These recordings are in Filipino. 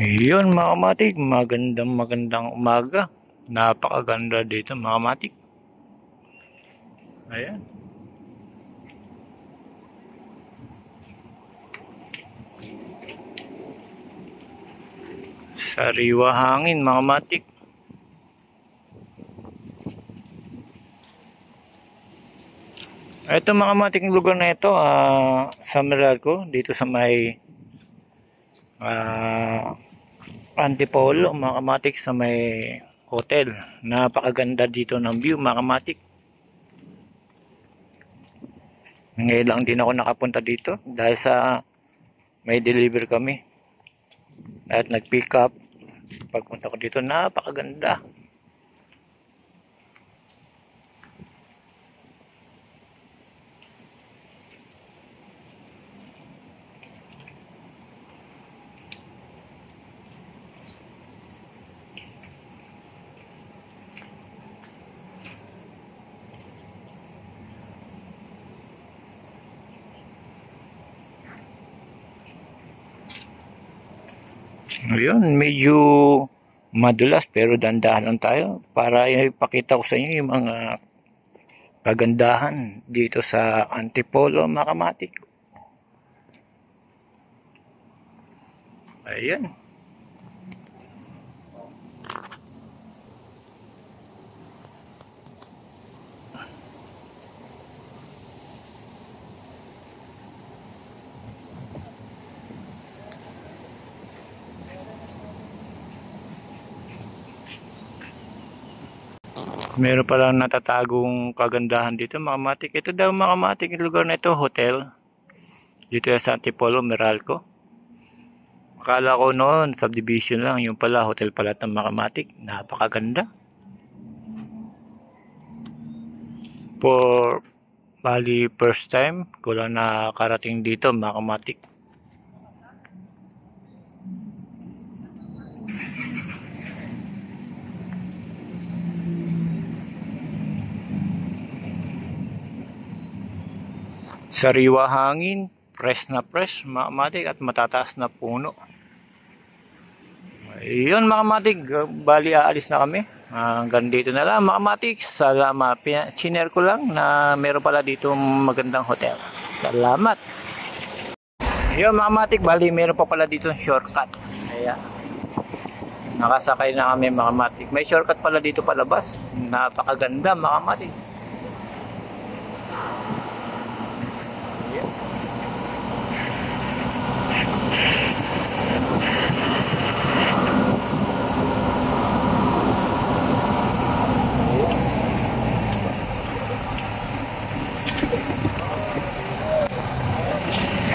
Yun mga kamatik, magandang umaga. Napakaganda dito mga kamatik. Ayan. Sariwa hangin mga kamatik. Ito mga kamatik, lugar na ito, sa Meralco, dito sa may Antipolo mga kamatik, sa may hotel. Napakaganda dito ng view mga kamatik. Ngayon lang din ako nakapunta dito dahil sa may deliver kami at nag-pick up. Pagpunta ko dito, napakaganda. Ayun, medyo madulas pero dandahan lang tayo para ipakita ko sa inyo yung mga kagandahan dito sa Antipolo mga kamatik. Ayan. Meron palang natatagong kagandahan dito mga kamatik. Ito daw mga kamatik, yung lugar na ito, hotel. Dito sa Antipolo, Meralco. Akala ko noon, subdivision lang. Yung pala, hotel pala ng mga kamatik. Napakaganda. Bali, first time ko lang nakarating dito mga kamatik. Sariwa hangin, fresh na fresh mga kamatik at matataas na puno. Ayun mga kamatik, bali aalis na kami. Hanggang dito na lang mga kamatik. Salamat. Chiner ko lang na meron pala dito magandang hotel. Salamat. Ayun mga kamatik, bali meron pa pala dito shortcut. Ayan. Nakasakay na kami mga kamatik. May shortcut pala dito palabas. Napakaganda mga kamatik.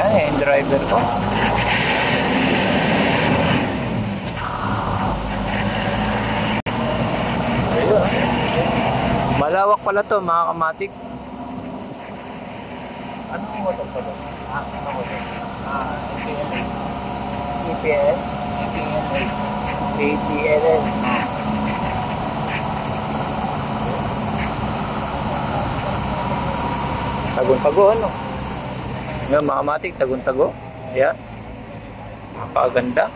Yan yung driver ko. Ayun. Malawak pala to mga kamatik. Anong motor pa to? Anong motor? EPL? ATLL. Tagon-tago ano? Yan mga kamatik, tagon-tago. Ayan. Napakaganda.